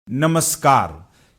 नमस्कार।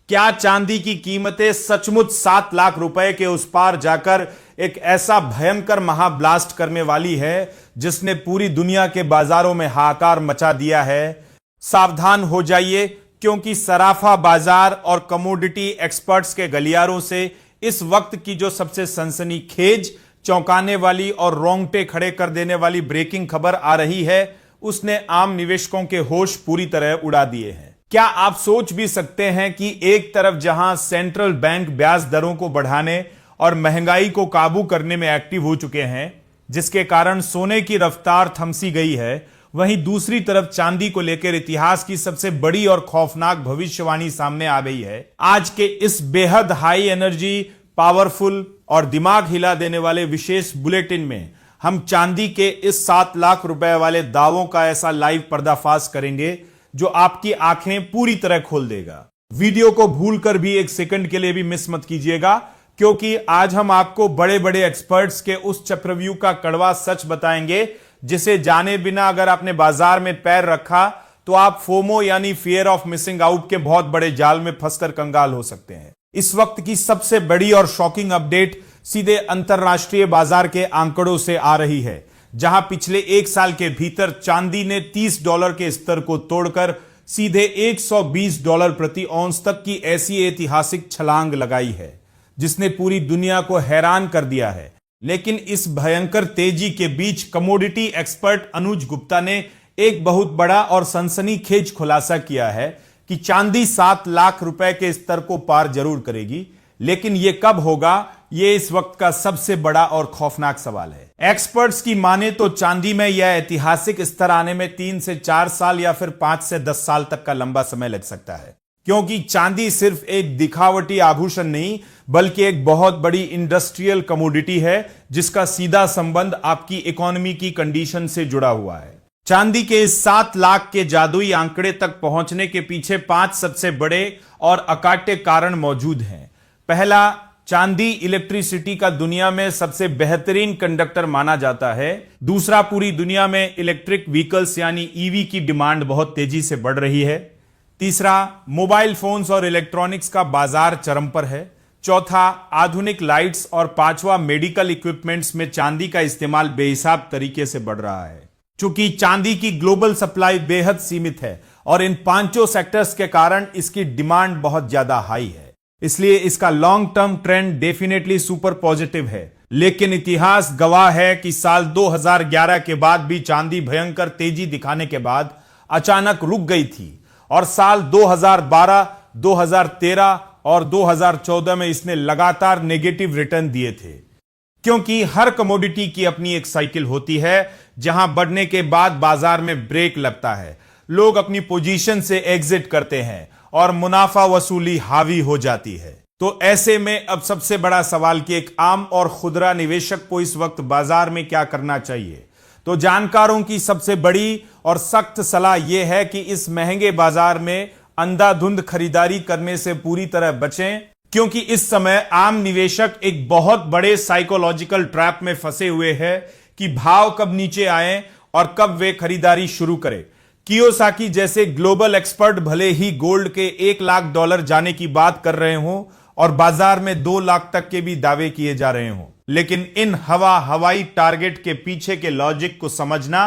क्या चांदी की कीमतें सचमुच 7 लाख रुपए के उस पार जाकर एक ऐसा भयंकर महाब्लास्ट करने वाली है जिसने पूरी दुनिया के बाजारों में हाहाकार मचा दिया है? सावधान हो जाइए, क्योंकि सराफा बाजार और कमोडिटी एक्सपर्ट्स के गलियारों से इस वक्त की जो सबसे सनसनीखेज, चौंकाने वाली और रोंगटे खड़े कर देने वाली ब्रेकिंग खबर आ रही है, उसने आम निवेशकों के होश पूरी तरह उड़ा दिए हैं। क्या आप सोच भी सकते हैं कि एक तरफ जहां सेंट्रल बैंक ब्याज दरों को बढ़ाने और महंगाई को काबू करने में एक्टिव हो चुके हैं, जिसके कारण सोने की रफ्तार थमसी गई है, वहीं दूसरी तरफ चांदी को लेकर इतिहास की सबसे बड़ी और खौफनाक भविष्यवाणी सामने आ गई है। आज के इस बेहद हाई एनर्जी, पावरफुल और दिमाग हिला देने वाले विशेष बुलेटिन में हम चांदी के इस 7 लाख रुपए वाले दावों का ऐसा लाइव पर्दाफाश करेंगे जो आपकी आंखें पूरी तरह खोल देगा। वीडियो को भूलकर भी एक सेकंड के लिए भी मिस मत कीजिएगा, क्योंकि आज हम आपको बड़े बड़े एक्सपर्ट्स के उस चक्रव्यूह का कड़वा सच बताएंगे जिसे जाने बिना अगर आपने बाजार में पैर रखा तो आप फोमो यानी फियर ऑफ मिसिंग आउट के बहुत बड़े जाल में फंसकर कंगाल हो सकते हैं। इस वक्त की सबसे बड़ी और शॉकिंग अपडेट सीधे अंतरराष्ट्रीय बाजार के आंकड़ों से आ रही है, जहां पिछले एक साल के भीतर चांदी ने $30 के स्तर को तोड़कर सीधे $120 प्रति औंस तक की ऐसी ऐतिहासिक छलांग लगाई है जिसने पूरी दुनिया को हैरान कर दिया है। लेकिन इस भयंकर तेजी के बीच कमोडिटी एक्सपर्ट अनुज गुप्ता ने एक बहुत बड़ा और सनसनीखेज खुलासा किया है कि चांदी 7 लाख रुपए के स्तर को पार जरूर करेगी, लेकिन यह कब होगा, यह इस वक्त का सबसे बड़ा और खौफनाक सवाल है। एक्सपर्ट्स की माने तो चांदी में यह ऐतिहासिक स्तर आने में 3 से 4 साल या फिर 5 से 10 साल तक का लंबा समय लग सकता है, क्योंकि चांदी सिर्फ एक दिखावटी आभूषण नहीं बल्कि एक बहुत बड़ी इंडस्ट्रियल कमोडिटी है जिसका सीधा संबंध आपकी इकोनॉमी की कंडीशन से जुड़ा हुआ है। चांदी के इस 7 लाख के जादुई आंकड़े तक पहुंचने के पीछे 5 सबसे बड़े और अकाट्य कारण मौजूद हैं। पहला, चांदी इलेक्ट्रिसिटी का दुनिया में सबसे बेहतरीन कंडक्टर माना जाता है। दूसरा, पूरी दुनिया में इलेक्ट्रिक व्हीकल्स यानी ईवी की डिमांड बहुत तेजी से बढ़ रही है। तीसरा, मोबाइल फोन्स और इलेक्ट्रॉनिक्स का बाजार चरम पर है। चौथा, आधुनिक लाइट्स और पांचवा, मेडिकल इक्विपमेंट्स में चांदी का इस्तेमाल बेहिसाब तरीके से बढ़ रहा है। चूंकि चांदी की ग्लोबल सप्लाई बेहद सीमित है और इन पांचों सेक्टर्स के कारण इसकी डिमांड बहुत ज्यादा हाई है, इसलिए इसका long term trend definitely super positive है। लेकिन इतिहास गवाह है कि साल 2011 के बाद भी चांदी भयंकर तेजी दिखाने के बाद अचानक रुक गई थी और साल 2012, 2013 और 2014 में इसने लगातार नेगेटिव रिटर्न दिए थे, क्योंकि हर कमोडिटी की अपनी एक साइकिल होती है जहां बढ़ने के बाद बाजार में ब्रेक लगता है, लोग अपनी पोजीशन से एग्जिट करते हैं और मुनाफा वसूली हावी हो जाती है। तो ऐसे में अब सबसे बड़ा सवाल कि एक आम और खुदरा निवेशक को इस वक्त बाजार में क्या करना चाहिए। तो जानकारों की सबसे बड़ी और सख्त सलाह यह है कि इस महंगे बाजार में अंधाधुंध खरीदारी करने से पूरी तरह बचें, क्योंकि इस समय आम निवेशक एक बहुत बड़े साइकोलॉजिकल ट्रैप में फंसे हुए हैं कि भाव कब नीचे आए और कब वे खरीदारी शुरू करें। कियोसाकी जैसे ग्लोबल एक्सपर्ट भले ही गोल्ड के $1 लाख जाने की बात कर रहे हों और बाजार में 2 लाख तक के भी दावे किए जा रहे हों, लेकिन इन हवाई टारगेट के पीछे के लॉजिक को समझना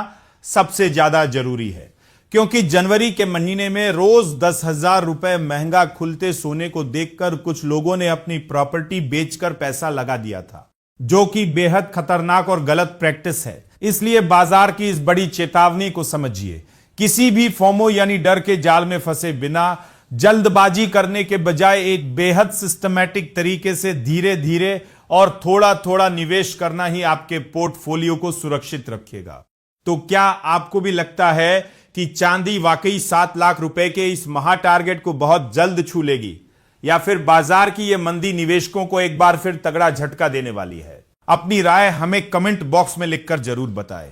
सबसे ज्यादा जरूरी है, क्योंकि जनवरी के महीने में रोज 10,000 रुपए महंगा खुलते सोने को देखकर कुछ लोगों ने अपनी प्रॉपर्टी बेचकर पैसा लगा दिया था, जो कि बेहद खतरनाक और गलत प्रैक्टिस है। इसलिए बाजार की इस बड़ी चेतावनी को समझिए। किसी भी फोमो यानी डर के जाल में फंसे बिना जल्दबाजी करने के बजाय एक बेहद सिस्टमैटिक तरीके से धीरे धीरे और थोड़ा थोड़ा निवेश करना ही आपके पोर्टफोलियो को सुरक्षित रखेगा। तो क्या आपको भी लगता है कि चांदी वाकई 7 लाख रुपए के इस महा टारगेट को बहुत जल्द छू लेगी, या फिर बाजार की यह मंदी निवेशकों को एक बार फिर तगड़ा झटका देने वाली है? अपनी राय हमें कमेंट बॉक्स में लिखकर जरूर बताएं।